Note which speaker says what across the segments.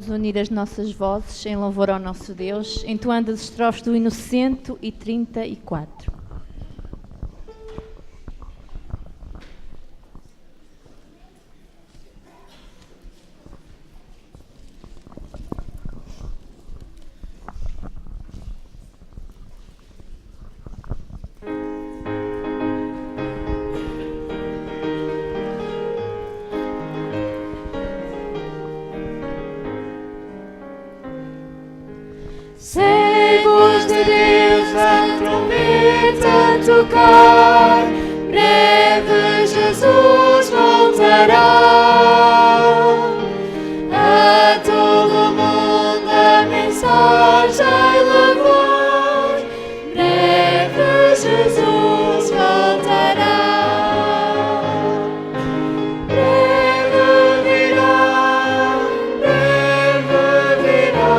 Speaker 1: Unir as nossas vozes em louvor ao nosso Deus, entoando as estrofes do hino 134.
Speaker 2: Servos de Deus, a trombeta tocar, breve Jesus voltará. A todo mundo a mensagem levar, breve Jesus voltará. Breve virá, breve virá.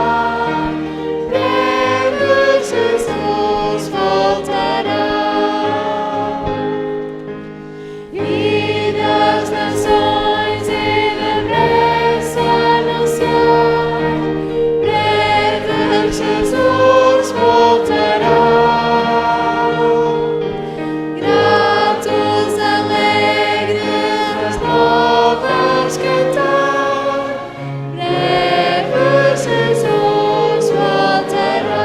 Speaker 2: Jesus voltará, e das nações e depressa anunciar, breve Jesus voltará. Gratos, alegres, novas cantar, breve Jesus voltará.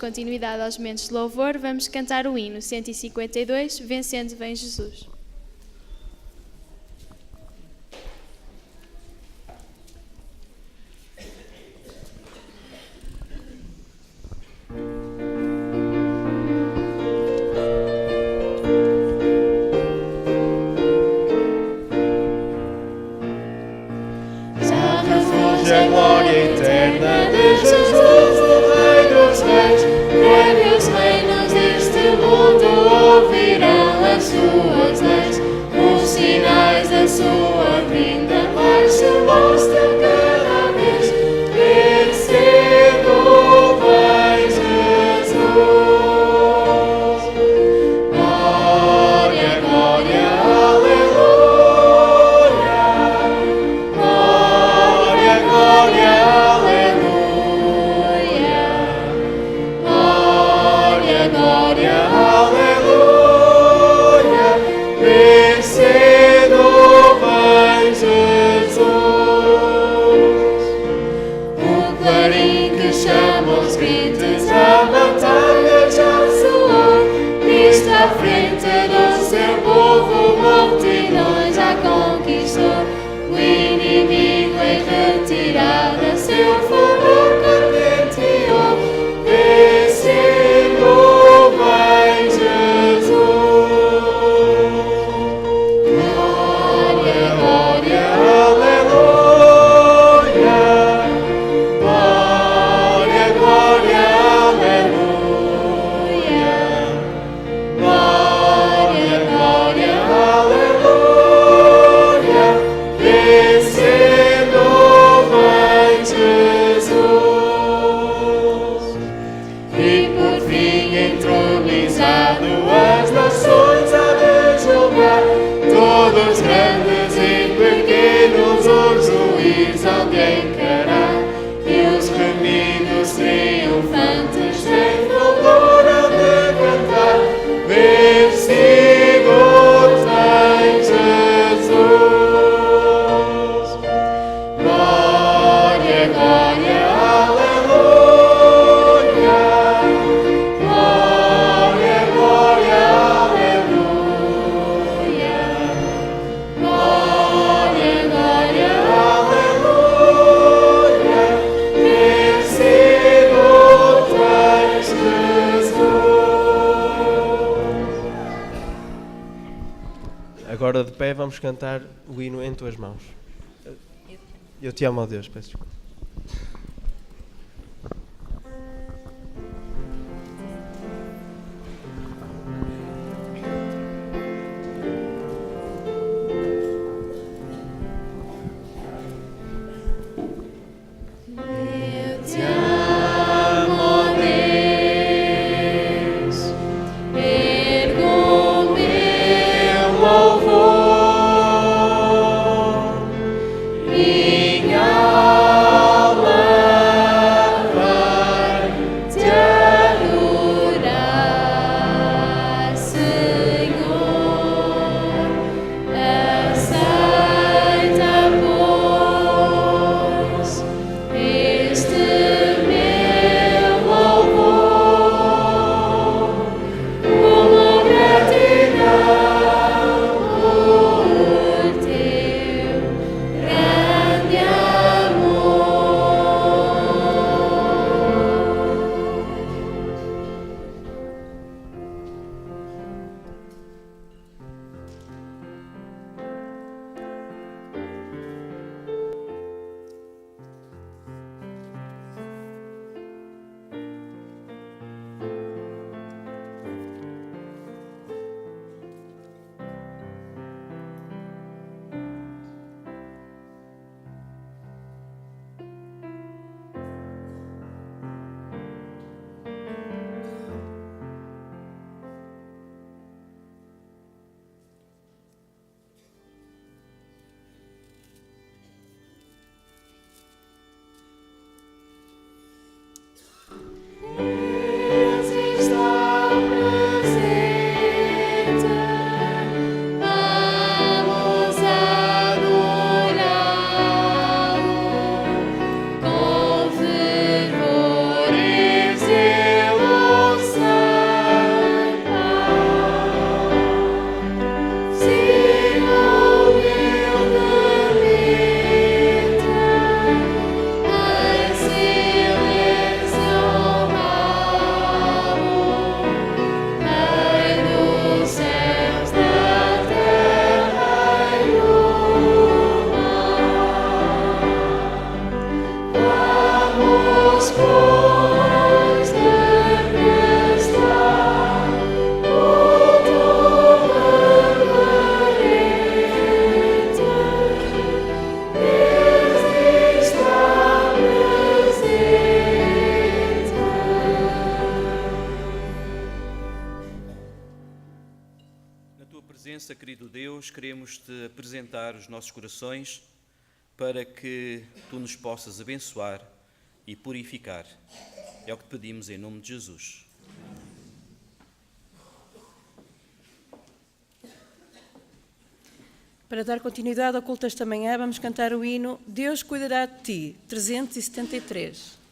Speaker 3: Continuidade aos momentos de louvor, vamos cantar o hino 152, Vencendo Vem Jesus.
Speaker 2: Já refúgio a glória eterna de Jesus, o Rei dos Reis. Breve os reinos deste mundo ouvirão as suas leis, os sinais da sua vinda mais se mostram cada vez. Vencendo vem Jesus. Glória, glória, aleluia. Glória, glória, aleluia. Glória, aleluia, vencendo vai Agora de pé vamos cantar o hino Em Tuas Mãos. Eu te amo, ó Deus, peço desculpa.
Speaker 4: Querido Deus, queremos te apresentar os nossos corações para que tu nos possas abençoar e purificar. É o que te pedimos em nome de Jesus.
Speaker 5: Para dar continuidade ao culto esta manhã, vamos cantar o hino Deus cuidará de ti, 373.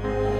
Speaker 2: Oh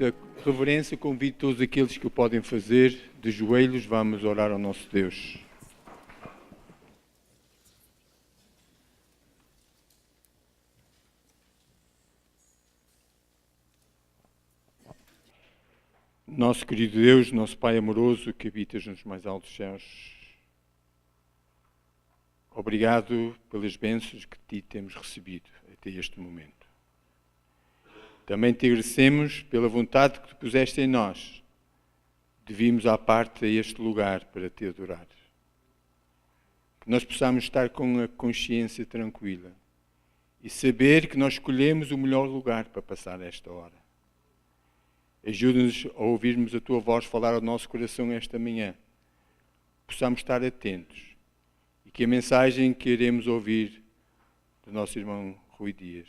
Speaker 6: muita reverência, convido todos aqueles que o podem fazer, de joelhos, vamos orar ao nosso Deus. Nosso querido Deus, nosso Pai amoroso, que habitas nos mais altos céus, obrigado pelas bênçãos que de ti temos recebido até este momento. Também te agradecemos pela vontade que tu puseste em nós de virmos à parte a este lugar para te adorar. Que nós possamos estar com a consciência tranquila e saber que nós escolhemos o melhor lugar para passar esta hora. Ajuda-nos a ouvirmos a tua voz falar ao nosso coração esta manhã. Possamos estar atentos e que a mensagem que iremos ouvir do nosso irmão Rui Dias,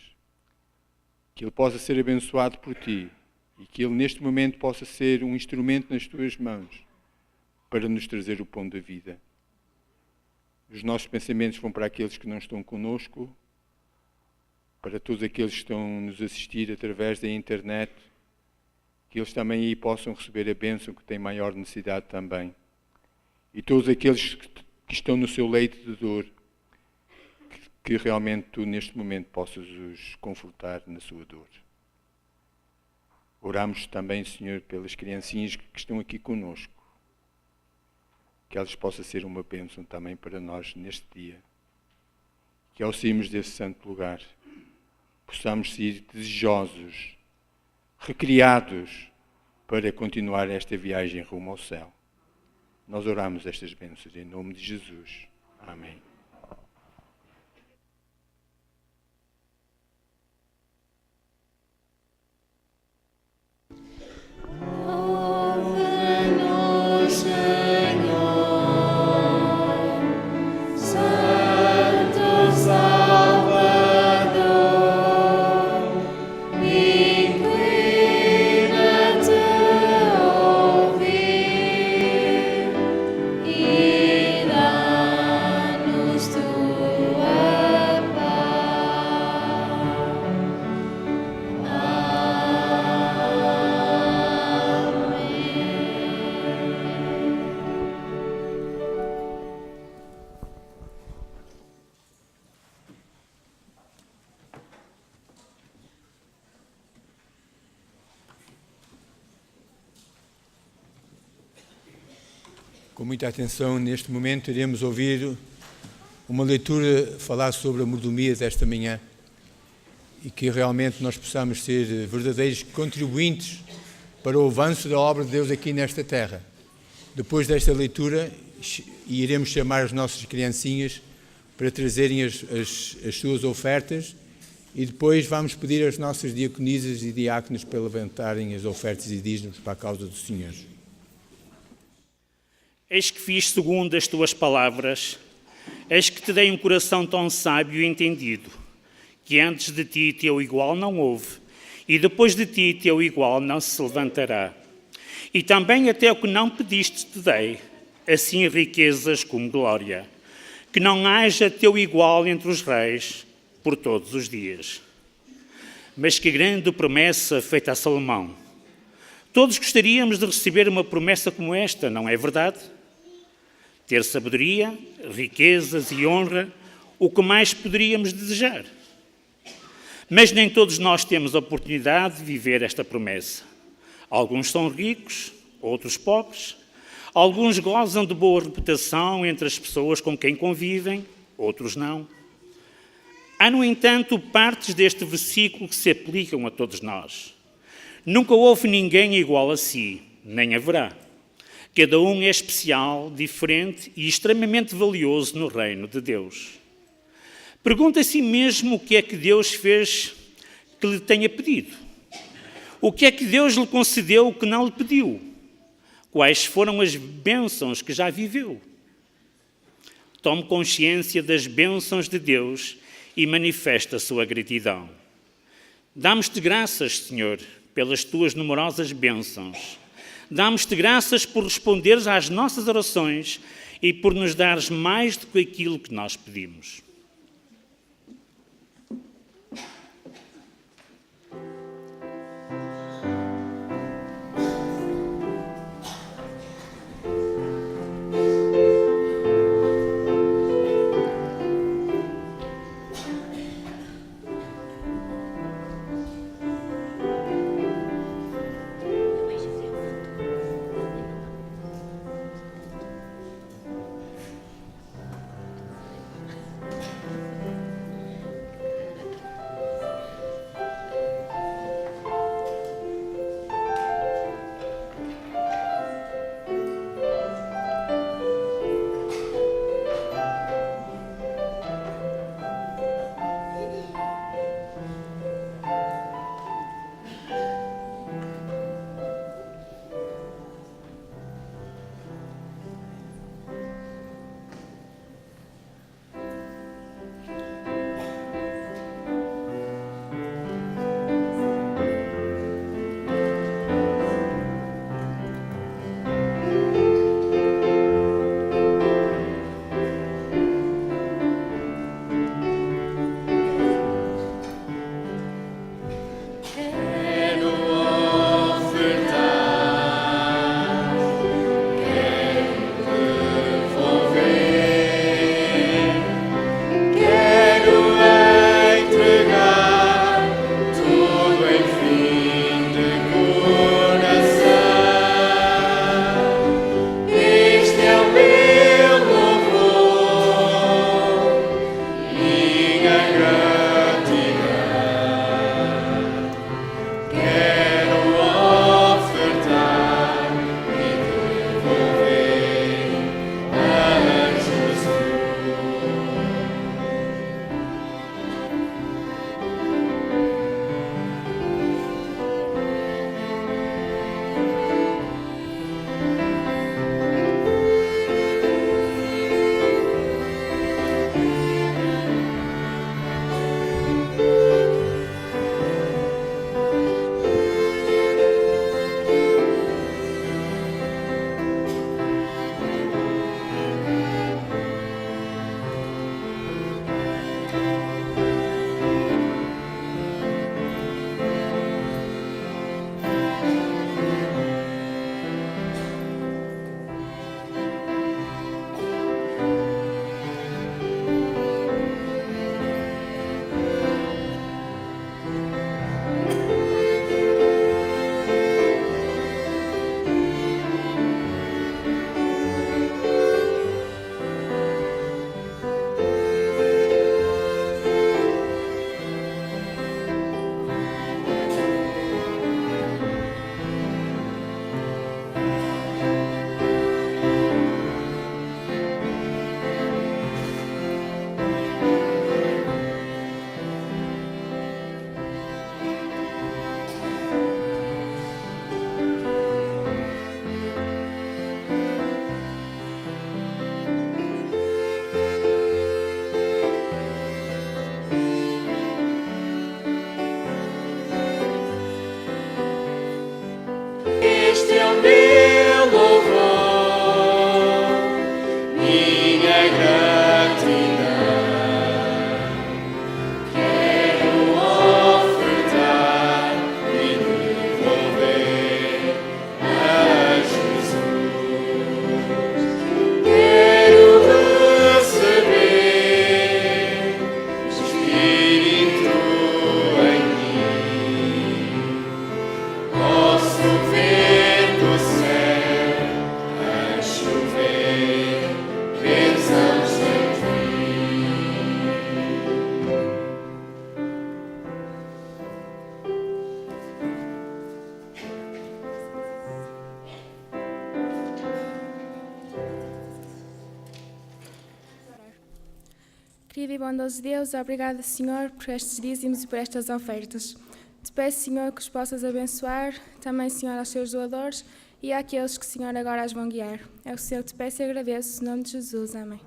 Speaker 6: que ele possa ser abençoado por ti e que ele neste momento possa ser um instrumento nas tuas mãos para nos trazer o pão da vida. Os nossos pensamentos vão para aqueles que não estão conosco, para todos aqueles que estão a nos assistir através da internet, que eles também aí possam receber a bênção que têm maior necessidade também. E todos aqueles que estão no seu leito de dor, que realmente tu neste momento possas os confortar na sua dor. Oramos também, Senhor, pelas criancinhas que estão aqui conosco, que elas possam ser uma bênção também para nós neste dia. Que ao sairmos desse santo lugar, possamos ser desejosos, recriados para continuar esta viagem rumo ao céu. Nós oramos estas bênçãos em nome de Jesus. Amém. Com muita atenção, neste momento iremos ouvir uma leitura falar sobre a mordomia desta manhã e que realmente nós possamos ser verdadeiros contribuintes para o avanço da obra de Deus aqui nesta terra. Depois desta leitura, iremos chamar as nossas criancinhas para trazerem as suas ofertas e depois vamos pedir às nossas diaconisas e diáconos para levantarem as ofertas e dízimos para a causa do Senhor.
Speaker 7: Eis que fiz segundo as tuas palavras, eis que te dei um coração tão sábio e entendido, que antes de ti teu igual não houve, e depois de ti teu igual não se levantará. E também até o que não pediste te dei, assim riquezas como glória, que não haja teu igual entre os reis por todos os dias. Mas que grande promessa feita a Salomão! Todos gostaríamos de receber uma promessa como esta, não é verdade? Ter sabedoria, riquezas e honra, o que mais poderíamos desejar. Mas nem todos nós temos a oportunidade de viver esta promessa. Alguns são ricos, outros pobres. Alguns gozam de boa reputação entre as pessoas com quem convivem, outros não. Há, no entanto, partes deste versículo que se aplicam a todos nós. Nunca houve ninguém igual a si, nem haverá. Cada um é especial, diferente e extremamente valioso no reino de Deus. Pergunta a si mesmo o que é que Deus fez que lhe tenha pedido. O que é que Deus lhe concedeu que não lhe pediu? Quais foram as bênçãos que já viveu? Tome consciência das bênçãos de Deus e manifesta a sua gratidão. Damos-te graças, Senhor, pelas tuas numerosas bênçãos. Damos-te graças por responderes às nossas orações e por nos dares mais do que aquilo que nós pedimos.
Speaker 8: Querido e bondoso Deus, obrigado, Senhor, por estes dízimos e por estas ofertas. Te peço, Senhor, que os possas abençoar, também, Senhor, aos seus doadores e àqueles que, Senhor, agora as vão guiar. É o Senhor que te peço e agradeço, em nome de Jesus. Amém.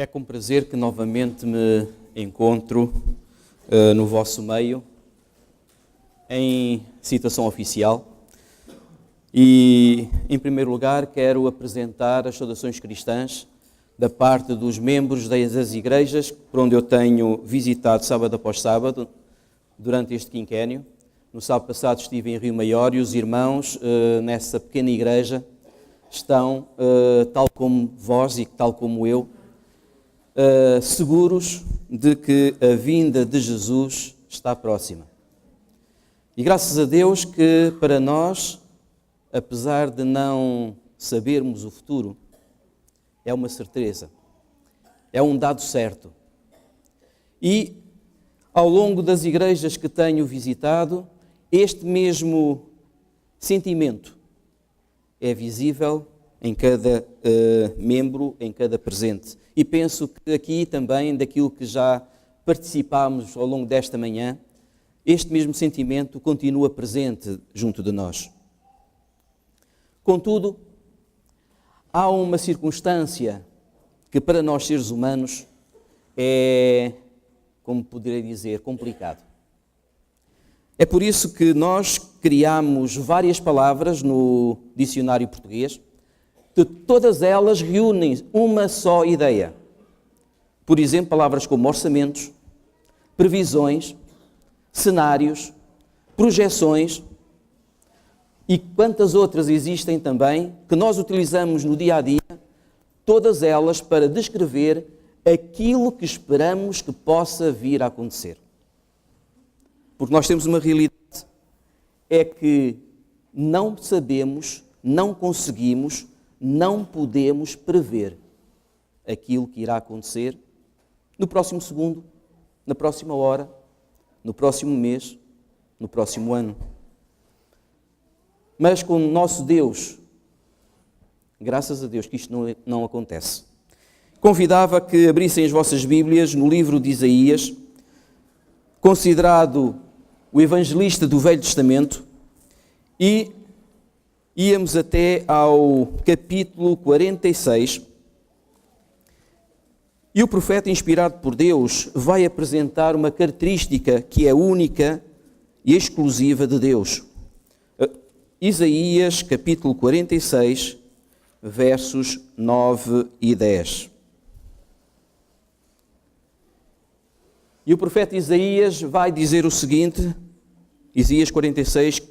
Speaker 4: É com prazer que novamente me encontro no vosso meio, em situação oficial. E, em primeiro lugar, quero apresentar as saudações cristãs da parte dos membros das igrejas por onde eu tenho visitado sábado após sábado durante este quinquênio. No sábado passado estive em Rio Maior e os irmãos nessa pequena igreja estão, tal como vós e tal como eu, seguros de que a vinda de Jesus está próxima. E graças a Deus que para nós, apesar de não sabermos o futuro, é uma certeza, é um dado certo. E ao longo das igrejas que tenho visitado, este mesmo sentimento é visível em cada membro, em cada presente. E penso que aqui também, daquilo que já participámos ao longo desta manhã, este mesmo sentimento continua presente junto de nós. Contudo, há uma circunstância que para nós seres humanos é, como poderia dizer, complicado. É por isso que nós criamos várias palavras no dicionário português, que todas elas reúnem uma só ideia. Por exemplo, palavras como orçamentos, previsões, cenários, projeções e quantas outras existem também que nós utilizamos no dia a dia, todas elas para descrever aquilo que esperamos que possa vir a acontecer. Porque nós temos uma realidade, é que não sabemos, não conseguimos, não podemos prever aquilo que irá acontecer no próximo segundo, na próxima hora, no próximo mês, no próximo ano. Mas com o nosso Deus, graças a Deus que isto não acontece. Convidava que abrissem as vossas Bíblias no livro de Isaías, considerado o evangelista do Velho Testamento, e íamos até ao capítulo 46. E o profeta, inspirado por Deus, vai apresentar uma característica que é única e exclusiva de Deus. Isaías, capítulo 46, versos 9 e 10. E o profeta Isaías vai dizer o seguinte, Isaías 46,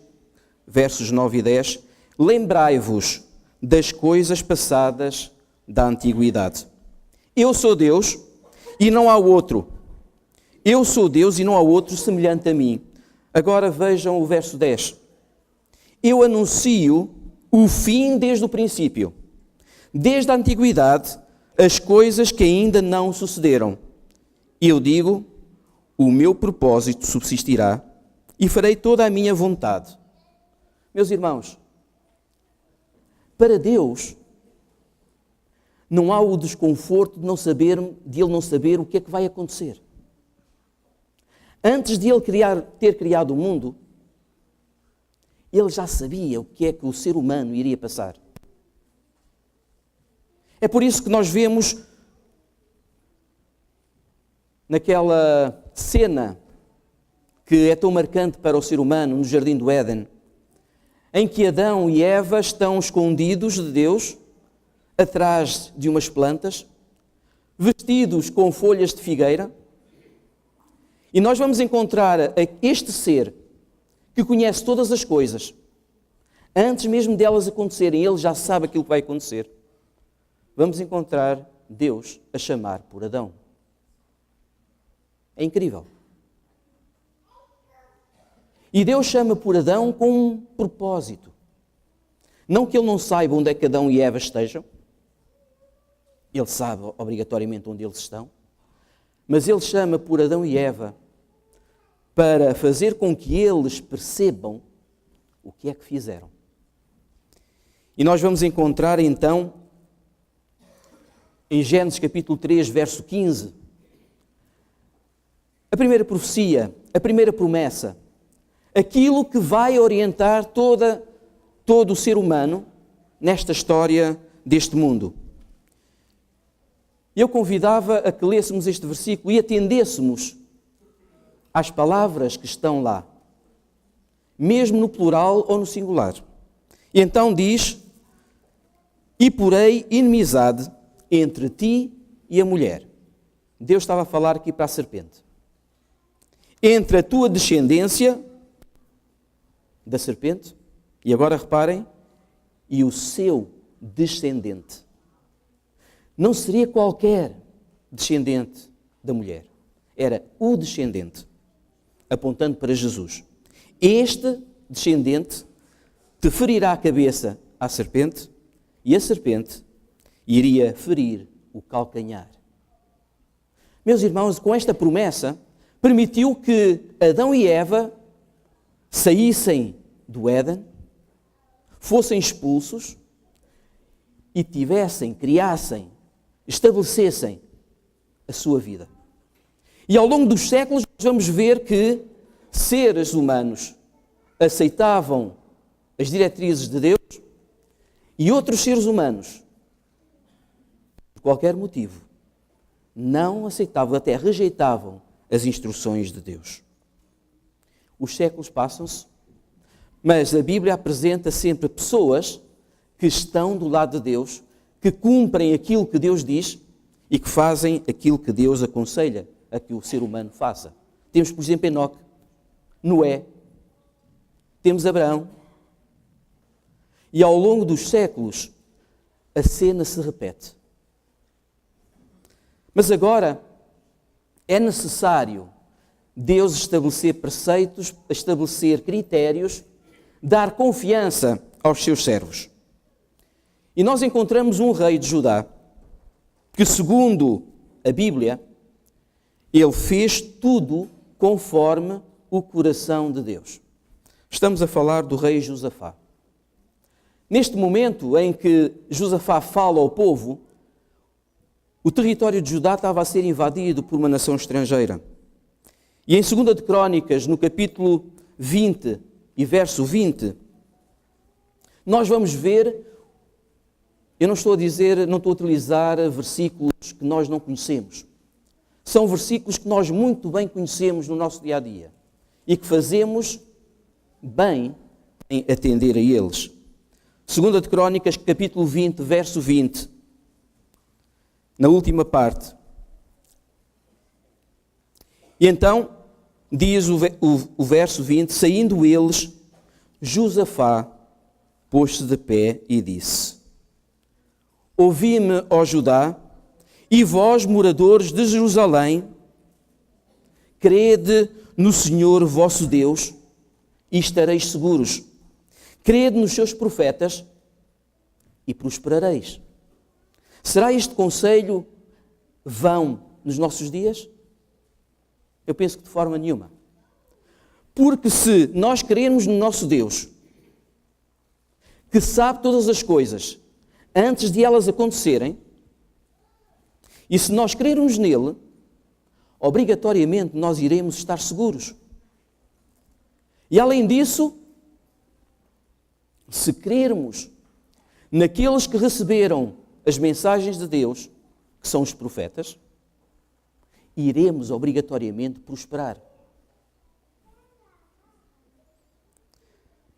Speaker 4: versos 9 e 10, lembrai-vos das coisas passadas da antiguidade. Eu sou Deus e não há outro. Eu sou Deus e não há outro semelhante a mim. Agora vejam o verso 10. Eu anuncio o fim desde o princípio, desde a antiguidade, as coisas que ainda não sucederam. Eu digo, o meu propósito subsistirá e farei toda a minha vontade. Meus irmãos, para Deus, não há o desconforto de Ele não saber o que é que vai acontecer. Antes de Ele ter criado o mundo, Ele já sabia o que é que o ser humano iria passar. É por isso que nós vemos naquela cena que é tão marcante para o ser humano no Jardim do Éden, em que Adão e Eva estão escondidos de Deus, atrás de umas plantas, vestidos com folhas de figueira, e nós vamos encontrar este ser que conhece todas as coisas, antes mesmo delas acontecerem, ele já sabe aquilo que vai acontecer. Vamos encontrar Deus a chamar por Adão. É incrível. E Deus chama por Adão com um propósito. Não que ele não saiba onde é que Adão e Eva estejam. Ele sabe obrigatoriamente onde eles estão. Mas ele chama por Adão e Eva para fazer com que eles percebam o que é que fizeram. E nós vamos encontrar então, em Gênesis capítulo 3, verso 15, a primeira profecia, a primeira promessa, aquilo que vai orientar todo o ser humano nesta história deste mundo. Eu convidava a que lêssemos este versículo e atendêssemos às palavras que estão lá, mesmo no plural ou no singular. E então diz: e porei inimizade entre ti e a mulher. Deus estava a falar aqui para a serpente. Entre a tua descendência, da serpente, e agora reparem, e o seu descendente. Não seria qualquer descendente da mulher. Era o descendente, apontando para Jesus. Este descendente te ferirá a cabeça à serpente, e a serpente iria ferir o calcanhar. Meus irmãos, com esta promessa, permitiu que Adão e Eva saíssem do Éden, fossem expulsos e criassem, estabelecessem a sua vida. E ao longo dos séculos vamos ver que seres humanos aceitavam as diretrizes de Deus e outros seres humanos, por qualquer motivo, não aceitavam, até rejeitavam as instruções de Deus. Os séculos passam-se, mas a Bíblia apresenta sempre pessoas que estão do lado de Deus, que cumprem aquilo que Deus diz e que fazem aquilo que Deus aconselha a que o ser humano faça. Temos, por exemplo, Enoque, Noé, temos Abraão. E ao longo dos séculos, a cena se repete. Mas agora é necessário Deus estabelecer preceitos, estabelecer critérios, dar confiança aos seus servos. E nós encontramos um rei de Judá que, segundo a Bíblia, ele fez tudo conforme o coração de Deus. Estamos a falar do rei Josafá. Neste momento em que Josafá fala ao povo, o território de Judá estava a ser invadido por uma nação estrangeira. E em 2 de Crônicas, no capítulo 20 e verso 20, nós vamos ver, eu não estou a utilizar versículos que nós não conhecemos. São versículos que nós muito bem conhecemos no nosso dia-a-dia e que fazemos bem em atender a eles. 2 de Crônicas, capítulo 20, verso 20, na última parte. E então, diz o verso 20, saindo eles, Josafá pôs-se de pé e disse: ouvi-me, ó Judá, e vós, moradores de Jerusalém, crede no Senhor vosso Deus e estareis seguros. Crede nos seus profetas e prosperareis. Será este conselho vão nos nossos dias? Eu penso que de forma nenhuma. Porque se nós crermos no nosso Deus, que sabe todas as coisas antes de elas acontecerem, e se nós crermos nele, obrigatoriamente nós iremos estar seguros. E além disso, se crermos naqueles que receberam as mensagens de Deus, que são os profetas, iremos obrigatoriamente prosperar.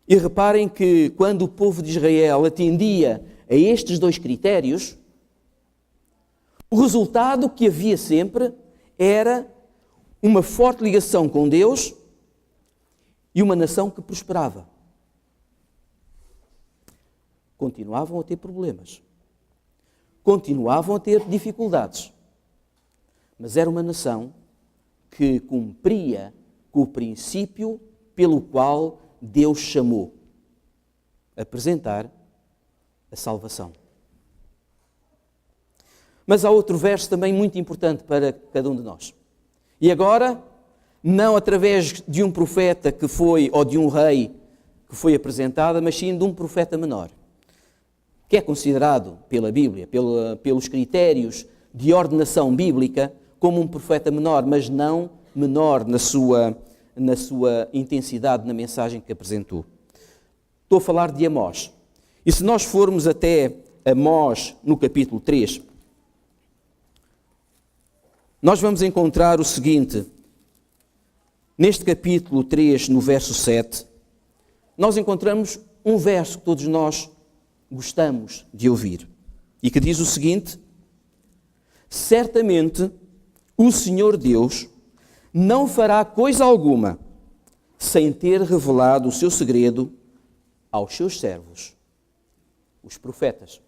Speaker 4: E reparem que quando o povo de Israel atendia a estes dois critérios, o resultado que havia sempre era uma forte ligação com Deus e uma nação que prosperava. Continuavam a ter problemas, continuavam a ter dificuldades, mas era uma nação que cumpria com o princípio pelo qual Deus chamou: apresentar a salvação. Mas há outro verso também muito importante para cada um de nós. E agora, não através de um profeta que foi, ou de um rei que foi apresentada, mas sim de um profeta menor, que é considerado pela Bíblia, pelos critérios de ordenação bíblica, como um profeta menor, mas não menor na sua intensidade na mensagem que apresentou. Estou a falar de Amós. E se nós formos até Amós, no capítulo 3, nós vamos encontrar o seguinte. Neste capítulo 3, no verso 7, nós encontramos um verso que todos nós gostamos de ouvir e que diz o seguinte: certamente o Senhor Deus não fará coisa alguma sem ter revelado o seu segredo aos seus servos, os profetas.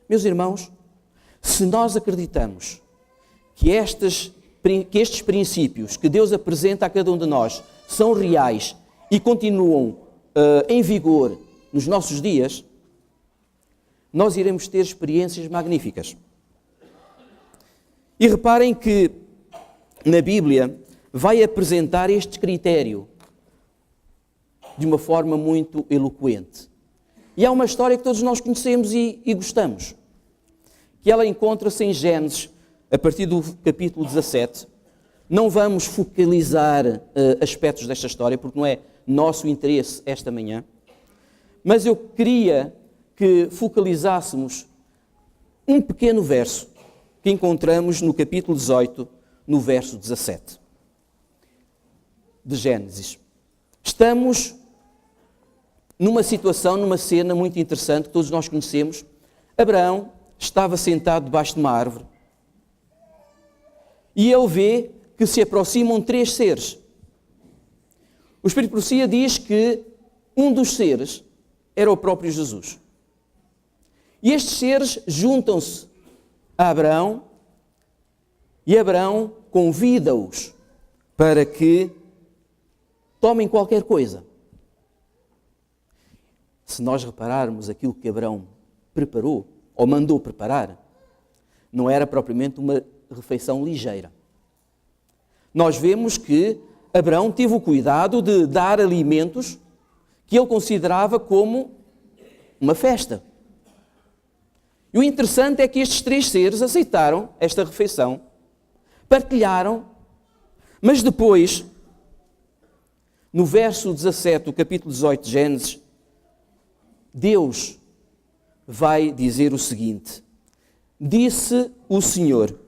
Speaker 4: Meus irmãos, se nós acreditamos que estes princípios que Deus apresenta a cada um de nós são reais e continuam em vigor nos nossos dias, nós iremos ter experiências magníficas. E reparem que na Bíblia vai apresentar este critério de uma forma muito eloquente. E há uma história que todos nós conhecemos e gostamos, que ela encontra-se em Gênesis, a partir do capítulo 17. Não vamos focalizar aspectos desta história, porque não é nosso interesse esta manhã, mas eu queria que focalizássemos um pequeno verso que encontramos no capítulo 18, no verso 17 de Gênesis. Estamos numa situação, numa cena muito interessante que todos nós conhecemos. Abraão estava sentado debaixo de uma árvore e ele vê que se aproximam 3 seres. O Espírito de Profecia diz que um dos seres era o próprio Jesus. E estes seres juntam-se a Abraão e Abraão convida-os para que tomem qualquer coisa. Se nós repararmos aquilo que Abraão preparou, ou mandou preparar, não era propriamente uma refeição ligeira. Nós vemos que Abraão teve o cuidado de dar alimentos que ele considerava como uma festa. E o interessante é que estes 3 seres aceitaram esta refeição, partilharam, mas depois, no verso 17 do capítulo 18 de Gênesis, Deus vai dizer o seguinte: disse o Senhor,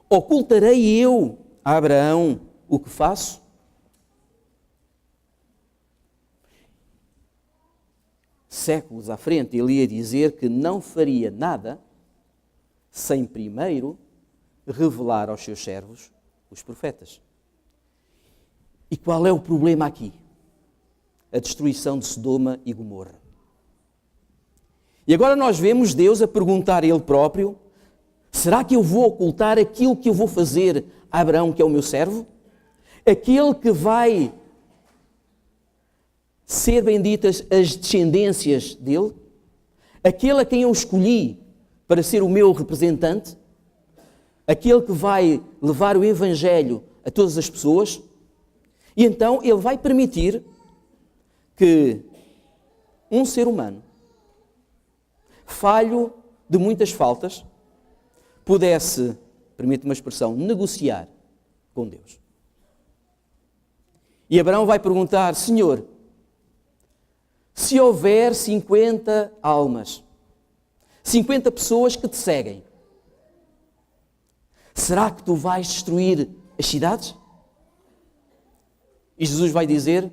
Speaker 4: ocultarei eu a Abraão o que faço? Séculos à frente ele ia dizer que não faria nada sem primeiro revelar aos seus servos, os profetas. E qual é o problema aqui? A destruição de Sodoma e Gomorra. E agora nós vemos Deus a perguntar a Ele próprio: será que eu vou ocultar aquilo que eu vou fazer a Abraão, que é o meu servo? Aquele que vai ser benditas as descendências dele? Aquele a quem eu escolhi para ser o meu representante? Aquele que vai levar o Evangelho a todas as pessoas? E então Ele vai permitir que um ser humano, falho de muitas faltas, pudesse, permite-me uma expressão, negociar com Deus. E Abraão vai perguntar: Senhor, se houver 50 almas, 50 pessoas que te seguem, será que tu vais destruir as cidades? E Jesus vai dizer: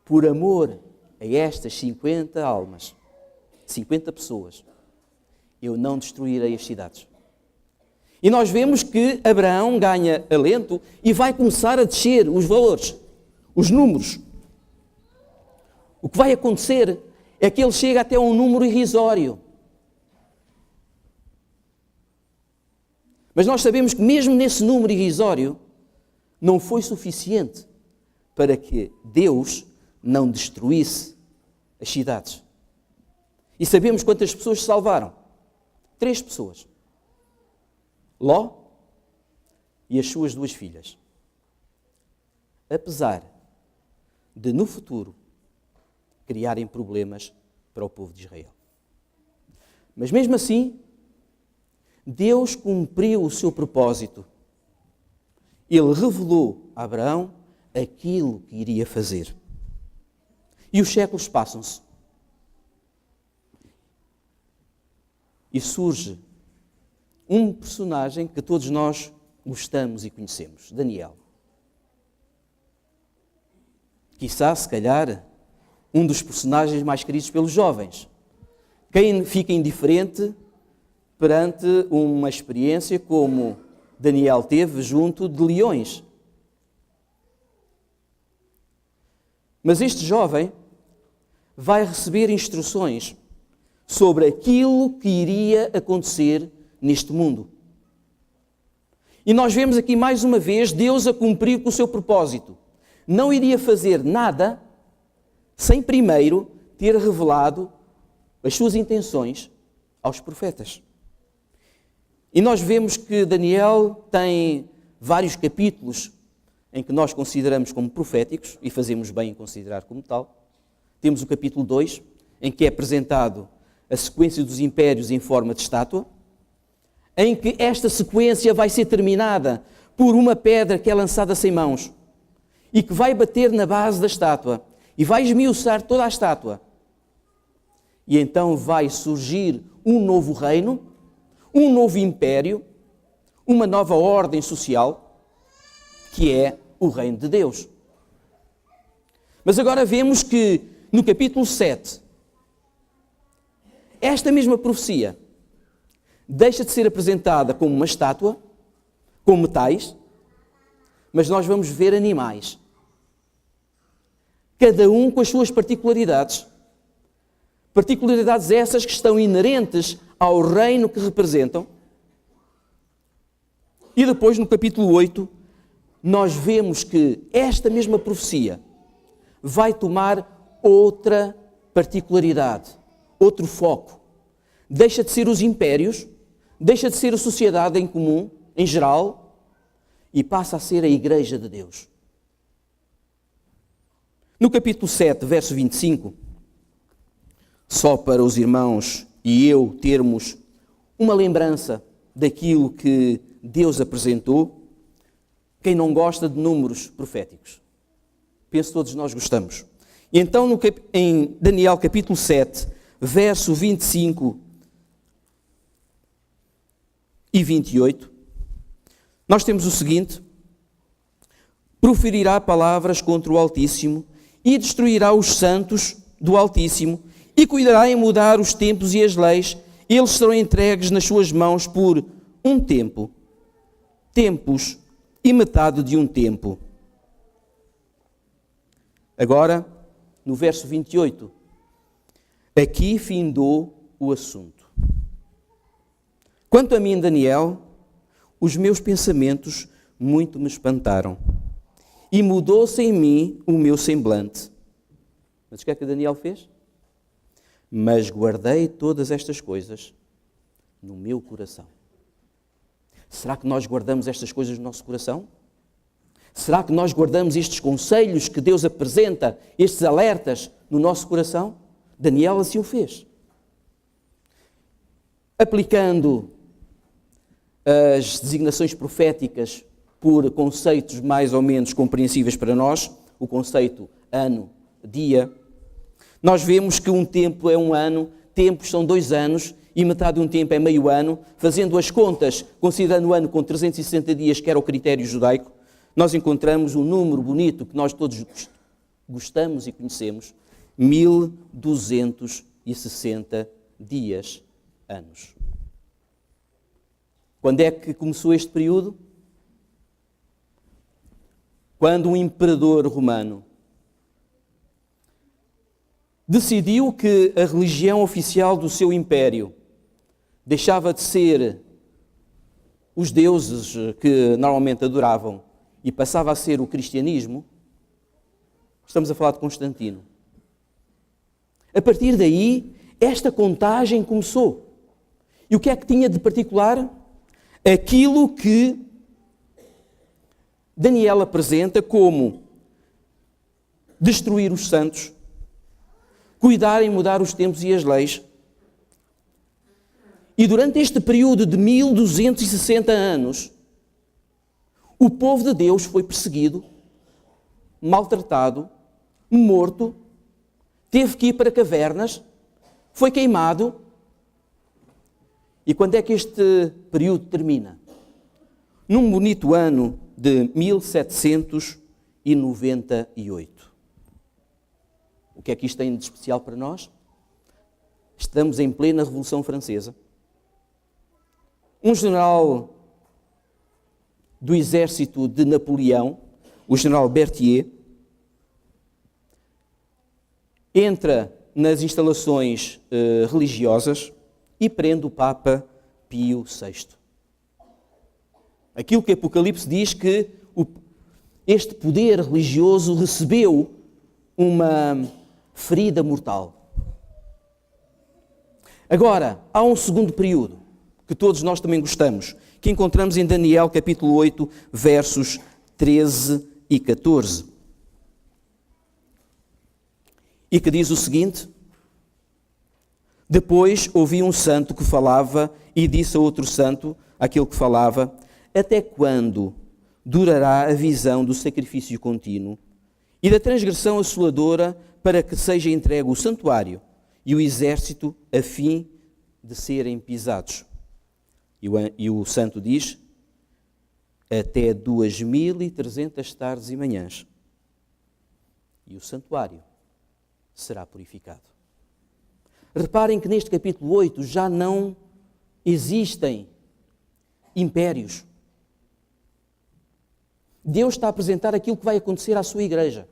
Speaker 4: por amor a estas 50 almas, 50 pessoas, eu não destruirei as cidades. E nós vemos que Abraão ganha alento e vai começar a descer os valores, os números. O que vai acontecer é que ele chega até um número irrisório. Mas nós sabemos que mesmo nesse número irrisório, não foi suficiente para que Deus não destruísse as cidades. E sabemos quantas pessoas se salvaram? 3 pessoas. Ló e as suas 2 filhas. Apesar de, no futuro, criarem problemas para o povo de Israel. Mas mesmo assim, Deus cumpriu o seu propósito. Ele revelou a Abraão aquilo que iria fazer. E os séculos passam-se. E surge um personagem que todos nós gostamos e conhecemos, Daniel. Quiçá, se calhar, um dos personagens mais queridos pelos jovens. Quem fica indiferente perante uma experiência como Daniel teve junto de leões? Mas este jovem vai receber instruções sobre aquilo que iria acontecer neste mundo. E nós vemos aqui mais uma vez Deus a cumprir com o seu propósito. Não iria fazer nada sem primeiro ter revelado as suas intenções aos profetas. E nós vemos que Daniel tem vários capítulos em que nós consideramos como proféticos, e fazemos bem em considerar como tal. Temos o capítulo 2, em que é apresentado a sequência dos impérios em forma de estátua, em que esta sequência vai ser terminada por uma pedra que é lançada sem mãos e que vai bater na base da estátua e vai esmiuçar toda a estátua. E então vai surgir um novo reino, um novo império, uma nova ordem social, que é o reino de Deus. Mas agora vemos que no capítulo 7, esta mesma profecia deixa de ser apresentada como uma estátua, com metais, mas nós vamos ver animais. Cada um com as suas particularidades. Particularidades essas que estão inerentes ao reino que representam. E depois, no capítulo 8, nós vemos que esta mesma profecia vai tomar outra particularidade, outro foco. Deixa de ser os impérios, deixa de ser a sociedade em comum, em geral, e passa a ser a Igreja de Deus. No capítulo 7, verso 25, só para os irmãos e eu termos uma lembrança daquilo que Deus apresentou, quem não gosta de números proféticos? Penso que todos nós gostamos. E então, em Daniel capítulo 7, verso 25 e 28, nós temos o seguinte: proferirá palavras contra o Altíssimo e destruirá os santos do Altíssimo e cuidará em mudar os tempos e as leis. Eles serão entregues nas suas mãos por um tempo, tempos e metade de um tempo. Agora, no verso 28, aqui findou o assunto. Quanto a mim, Daniel, os meus pensamentos muito me espantaram e mudou-se em mim o meu semblante. Mas o que é que Daniel fez? Mas guardei todas estas coisas no meu coração. Será que nós guardamos estas coisas no nosso coração? Será que nós guardamos estes conselhos que Deus apresenta, estes alertas no nosso coração? Daniel assim o fez. Aplicando as designações proféticas por conceitos mais ou menos compreensíveis para nós, o conceito ano, dia, nós vemos que um tempo é um ano, tempos são 2 anos e metade de um tempo é meio ano. Fazendo as contas, considerando o ano com 360 dias, que era o critério judaico, nós encontramos um número bonito que nós todos gostamos e conhecemos: 1260 dias, anos. Quando é que começou este período? Quando um imperador romano decidiu que a religião oficial do seu império deixava de ser os deuses que normalmente adoravam e passava a ser o cristianismo. Estamos a falar de Constantino. A partir daí, esta contagem começou. E o que é que tinha de particular? Aquilo que Daniel apresenta como destruir os santos, cuidar em mudar os tempos e as leis. E durante este período de 1260 anos, o povo de Deus foi perseguido, maltratado, morto, teve que ir para cavernas, foi queimado. E quando é que este período termina? Num bonito ano de 1798. O que é que isto tem de especial para nós? Estamos em plena Revolução Francesa. Um general do exército de Napoleão, o general Berthier, entra nas instalações religiosas e prende o Papa Pio VI. Aquilo que Apocalipse diz que este poder religioso recebeu uma ferida mortal. Agora, há um segundo período, que todos nós também gostamos, que encontramos em Daniel capítulo 8, versos 13 e 14. E que diz o seguinte: depois ouvi um santo que falava e disse a outro santo, aquele que falava: até quando durará a visão do sacrifício contínuo e da transgressão assoladora, para que seja entregue o santuário e o exército a fim de serem pisados? E o santo diz: até 2300 tardes e manhãs, e o santuário será purificado. Reparem que neste capítulo 8 já não existem impérios. Deus está a apresentar aquilo que vai acontecer à sua igreja.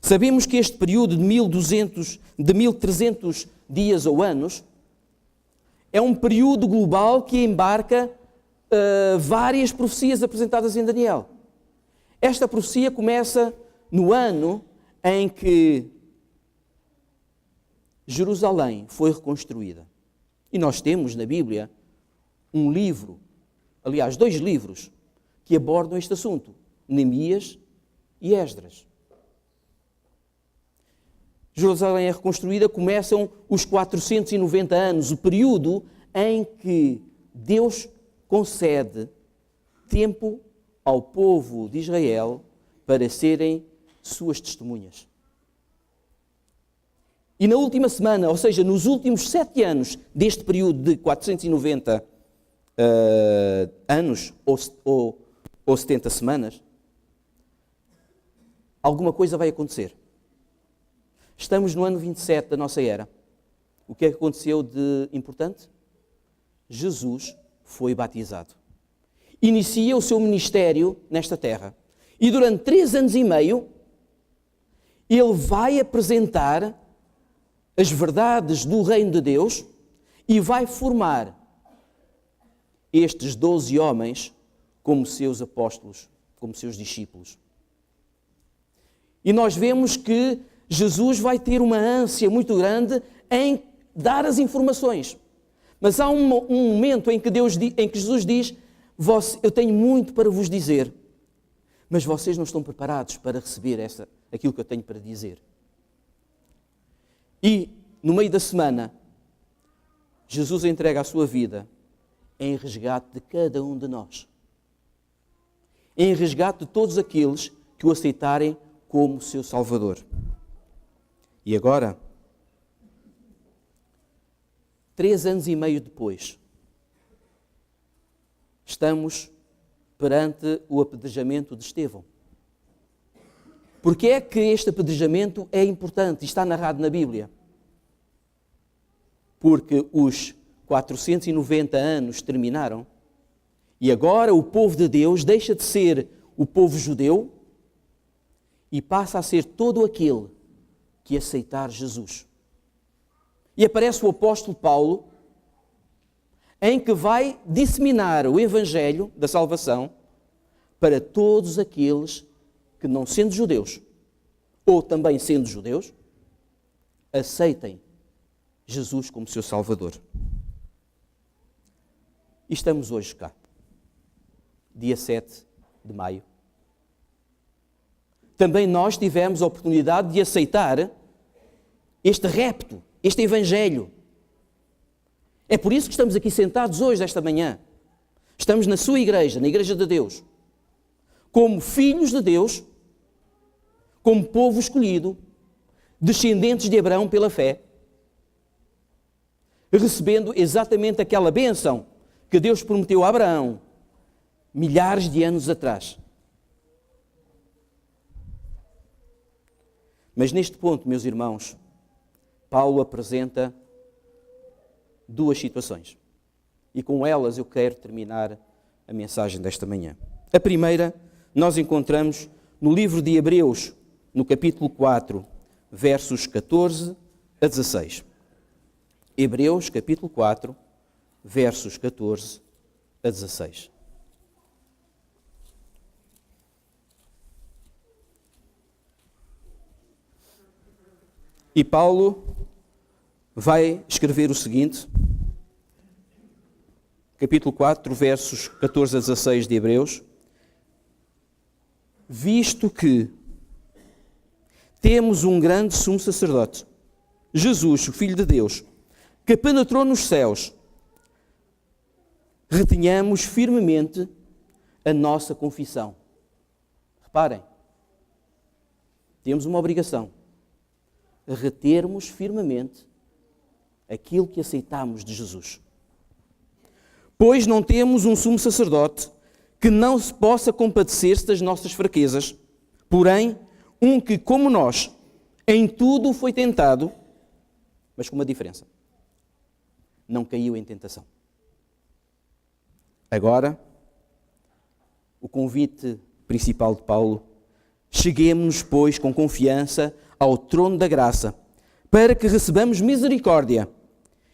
Speaker 4: Sabemos que este período de 1300 dias ou anos é um período global que embarca várias profecias apresentadas em Daniel. Esta profecia começa no ano em que Jerusalém foi reconstruída. E nós temos na Bíblia um livro, aliás, 2 livros, que abordam este assunto: Neemias e Esdras. Jerusalém é reconstruída, começam os 490 anos, o período em que Deus concede tempo ao povo de Israel para serem suas testemunhas. E na última semana, ou seja, nos últimos 7 anos deste período de 490 anos ou 70 semanas, alguma coisa vai acontecer. Estamos no ano 27 da nossa era. O que é que aconteceu de importante? Jesus foi batizado. Inicia o seu ministério nesta terra. E durante 3 anos e meio, ele vai apresentar as verdades do reino de Deus e vai formar estes 12 homens como seus apóstolos, como seus discípulos. E nós vemos que Jesus vai ter uma ânsia muito grande em dar as informações. Mas há um momento em que Jesus diz: eu tenho muito para vos dizer, mas vocês não estão preparados para receber aquilo que eu tenho para dizer. E, no meio da semana, Jesus entrega a sua vida em resgate de cada um de nós. Em resgate de todos aqueles que o aceitarem como seu Salvador. E agora, 3 anos e meio depois, estamos perante o apedrejamento de Estevão. Porque é que este apedrejamento é importante e está narrado na Bíblia? Porque os 490 anos terminaram e agora o povo de Deus deixa de ser o povo judeu e passa a ser todo aquele que aceitar Jesus. E aparece o apóstolo Paulo, em que vai disseminar o evangelho da salvação para todos aqueles que, não sendo judeus, ou também sendo judeus, aceitem Jesus como seu Salvador. E estamos hoje cá, dia 7 de maio. Também nós tivemos a oportunidade de aceitar este repto, este evangelho. É por isso que estamos aqui sentados hoje, esta manhã. Estamos na sua igreja, na Igreja de Deus, como filhos de Deus, como povo escolhido, descendentes de Abraão pela fé, recebendo exatamente aquela bênção que Deus prometeu a Abraão milhares de anos atrás. Mas neste ponto, meus irmãos, Paulo apresenta duas situações. E com elas eu quero terminar a mensagem desta manhã. A primeira, nós encontramos no livro de Hebreus, no capítulo 4, versos 14 a 16. Hebreus, capítulo 4, versos 14 a 16. E Paulo vai escrever o seguinte, capítulo 4, versos 14 a 16 de Hebreus: visto que temos um grande sumo sacerdote, Jesus, o Filho de Deus, que penetrou nos céus, retenhamos firmemente a nossa confissão. Reparem, temos uma obrigação: retermos firmemente aquilo que aceitamos de Jesus. Pois não temos um sumo sacerdote que não se possa compadecer-se das nossas fraquezas, porém, um que, como nós, em tudo foi tentado, mas com uma diferença: não caiu em tentação. Agora, o convite principal de Paulo: cheguemo-nos, pois, com confiança ao trono da graça, para que recebamos misericórdia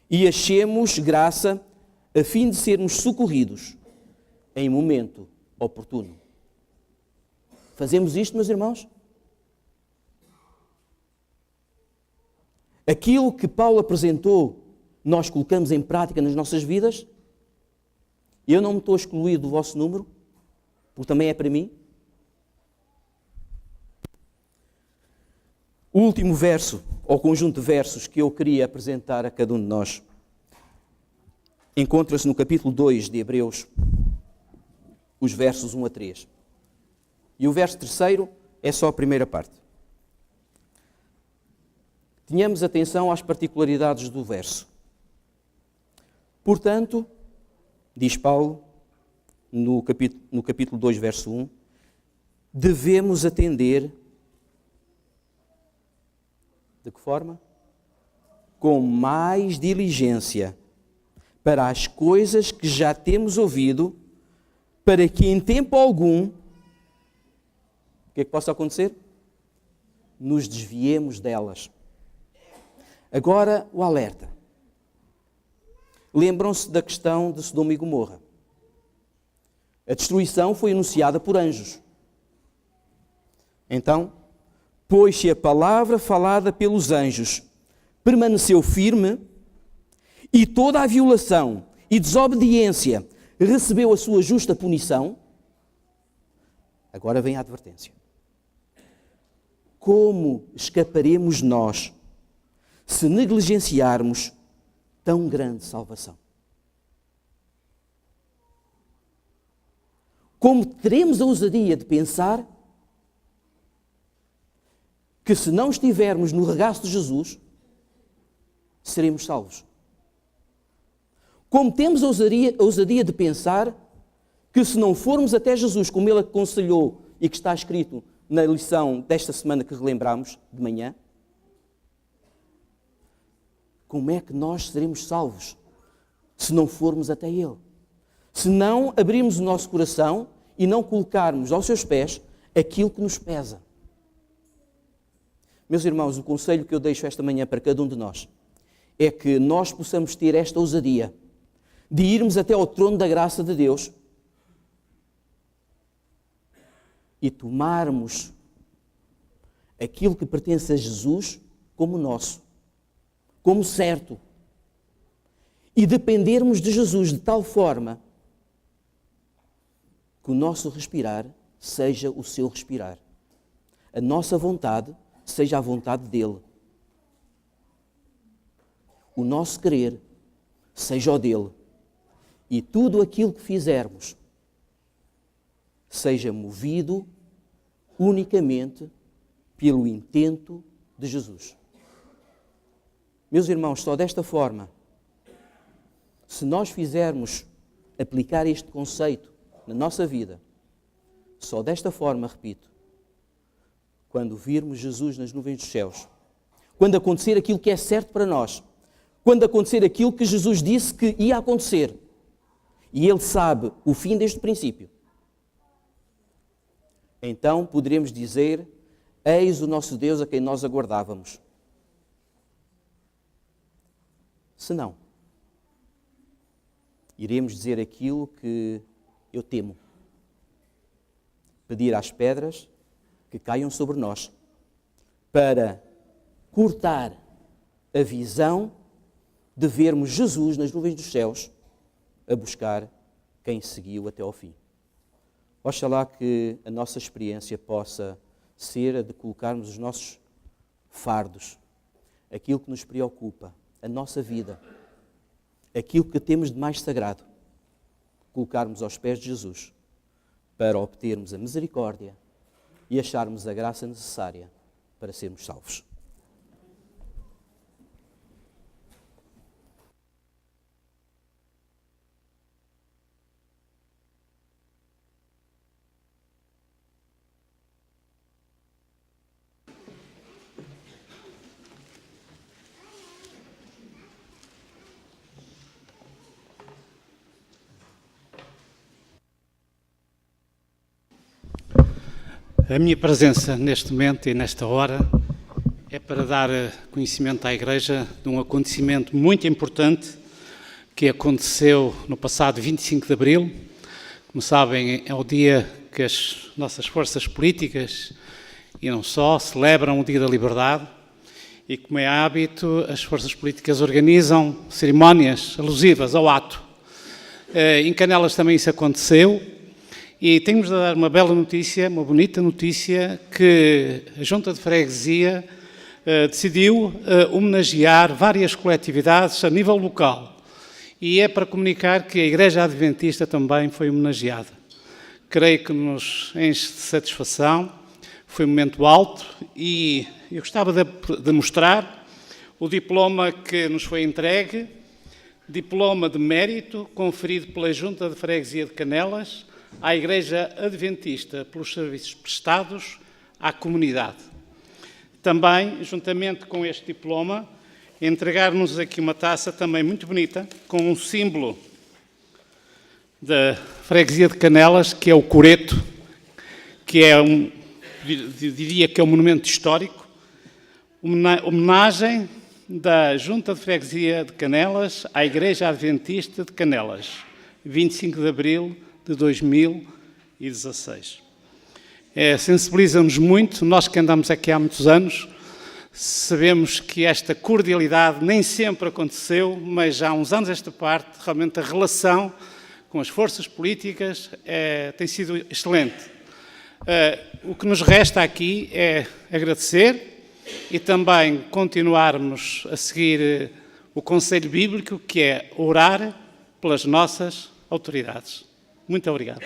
Speaker 4: e achemos graça, a fim de sermos socorridos em momento oportuno. Fazemos isto, meus irmãos? Aquilo que Paulo apresentou, nós colocamos em prática nas nossas vidas? Eu não me estou a excluir do vosso número, porque também é para mim. O último verso, ou conjunto de versos que eu queria apresentar a cada um de nós, encontra-se no capítulo 2 de Hebreus, os versos 1 a 3. E o verso 3 é só a primeira parte. Tenhamos atenção às particularidades do verso. Portanto, diz Paulo, no capítulo 2, verso 1, devemos atender. De que forma? Com mais diligência para as coisas que já temos ouvido, para que em tempo algum, o que é que possa acontecer? Nos desviemos delas. Agora o alerta. Lembram-se da questão de Sodoma e Gomorra. A destruição foi anunciada por anjos. Então, pois se a palavra falada pelos anjos permaneceu firme, e toda a violação e desobediência recebeu a sua justa punição, agora vem a advertência. Como escaparemos nós se negligenciarmos tão grande salvação? Como teremos a ousadia de pensar que se não estivermos no regaço de Jesus, seremos salvos? Como temos a ousadia de pensar que se não formos até Jesus, como Ele aconselhou e que está escrito na lição desta semana que relembramos de manhã, como é que nós seremos salvos se não formos até Ele? Se não abrirmos o nosso coração e não colocarmos aos seus pés aquilo que nos pesa. Meus irmãos, o conselho que eu deixo esta manhã para cada um de nós é que nós possamos ter esta ousadia de irmos até ao trono da graça de Deus e tomarmos aquilo que pertence a Jesus como nosso, como certo, e dependermos de Jesus de tal forma que o nosso respirar seja o seu respirar, a nossa vontade seja a vontade dele, o nosso querer seja o dele, e tudo aquilo que fizermos seja movido unicamente pelo intento de Jesus. Meus irmãos, só desta forma Se nós fizermos aplicar este conceito na nossa vida, só desta forma, repito, quando virmos Jesus nas nuvens dos céus, quando acontecer aquilo que é certo para nós, quando acontecer aquilo que Jesus disse que ia acontecer, e Ele sabe o fim deste princípio, então poderemos dizer: eis o nosso Deus a quem nós aguardávamos. Se não, iremos dizer aquilo que eu temo: pedir às pedras que caiam sobre nós, para cortar a visão de vermos Jesus nas nuvens dos céus a buscar quem seguiu até ao fim. Oxalá que a nossa experiência possa ser a de colocarmos os nossos fardos, aquilo que nos preocupa, a nossa vida, aquilo que temos de mais sagrado, colocarmos aos pés de Jesus para obtermos a misericórdia e acharmos a graça necessária para sermos salvos.
Speaker 9: A minha presença neste momento e nesta hora é para dar conhecimento à Igreja de um acontecimento muito importante que aconteceu no passado 25 de Abril. Como sabem, é o dia que as nossas forças políticas, e não só, celebram o Dia da Liberdade, e como é hábito, as forças políticas organizam cerimónias alusivas ao ato. Em Canelas também isso aconteceu. E temos de dar uma bela notícia, uma bonita notícia, que a Junta de Freguesia decidiu homenagear várias coletividades a nível local. E é para comunicar que a Igreja Adventista também foi homenageada. Creio que nos enche de satisfação, foi um momento alto e eu gostava de mostrar o diploma que nos foi entregue, diploma de mérito conferido pela Junta de Freguesia de Canelas à Igreja Adventista pelos serviços prestados à comunidade. Também, juntamente com este diploma, entregar-nos aqui uma taça também muito bonita, com um símbolo da Freguesia de Canelas, que é o coreto, que é diria que é um monumento histórico, homenagem da Junta de Freguesia de Canelas à Igreja Adventista de Canelas, 25 de Abril de 2016. Sensibiliza-nos muito, nós que andamos aqui há muitos anos, sabemos que esta cordialidade nem sempre aconteceu, mas há uns anos esta parte, realmente a relação com as forças políticas tem sido excelente. O que nos resta aqui é agradecer e também continuarmos a seguir o conselho bíblico, que é orar pelas nossas autoridades. Muito obrigado.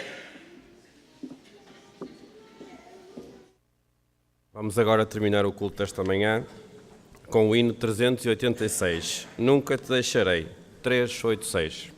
Speaker 10: Vamos agora terminar o culto desta manhã com o hino 386. Nunca te deixarei. 386.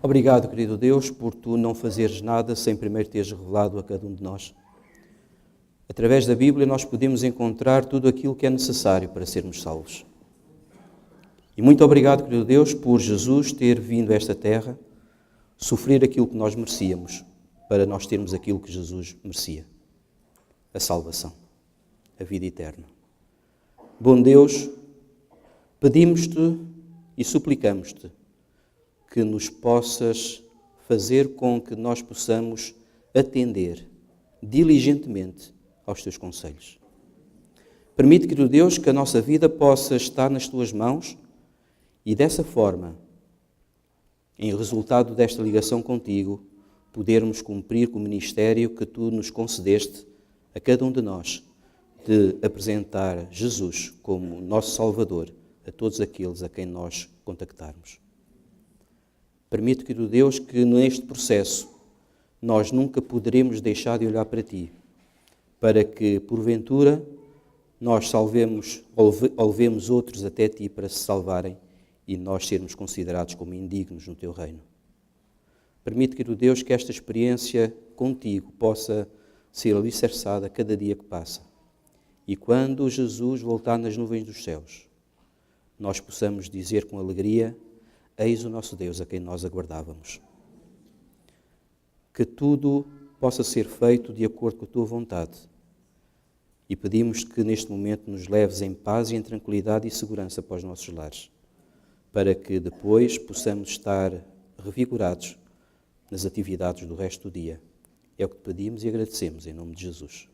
Speaker 4: Obrigado, querido Deus, por tu não fazeres nada sem primeiro teres revelado a cada um de nós. Através da Bíblia nós podemos encontrar tudo aquilo que é necessário para sermos salvos. E muito obrigado, querido Deus, por Jesus ter vindo a esta terra, sofrer aquilo que nós merecíamos, para nós termos aquilo que Jesus merecia, a salvação, a vida eterna. Bom Deus, pedimos-te e suplicamos-te que nos possas fazer com que nós possamos atender diligentemente aos teus conselhos. Permite, querido Deus, que a nossa vida possa estar nas tuas mãos e dessa forma, em resultado desta ligação contigo, podermos cumprir com o ministério que tu nos concedeste a cada um de nós, de apresentar Jesus como nosso Salvador a todos aqueles a quem nós contactarmos. Permite, querido Deus, que neste processo nós nunca poderemos deixar de olhar para ti, para que, porventura, nós levemos outros até ti para se salvarem e nós sermos considerados como indignos no teu reino. Permite, querido Deus, que esta experiência contigo possa ser alicerçada cada dia que passa. E quando Jesus voltar nas nuvens dos céus, nós possamos dizer com alegria: eis o nosso Deus a quem nós aguardávamos. Que tudo possa ser feito de acordo com a tua vontade. E pedimos que neste momento nos leves em paz e em tranquilidade e segurança para os nossos lares, para que depois possamos estar revigorados nas atividades do resto do dia. É o que te pedimos e agradecemos em nome de Jesus.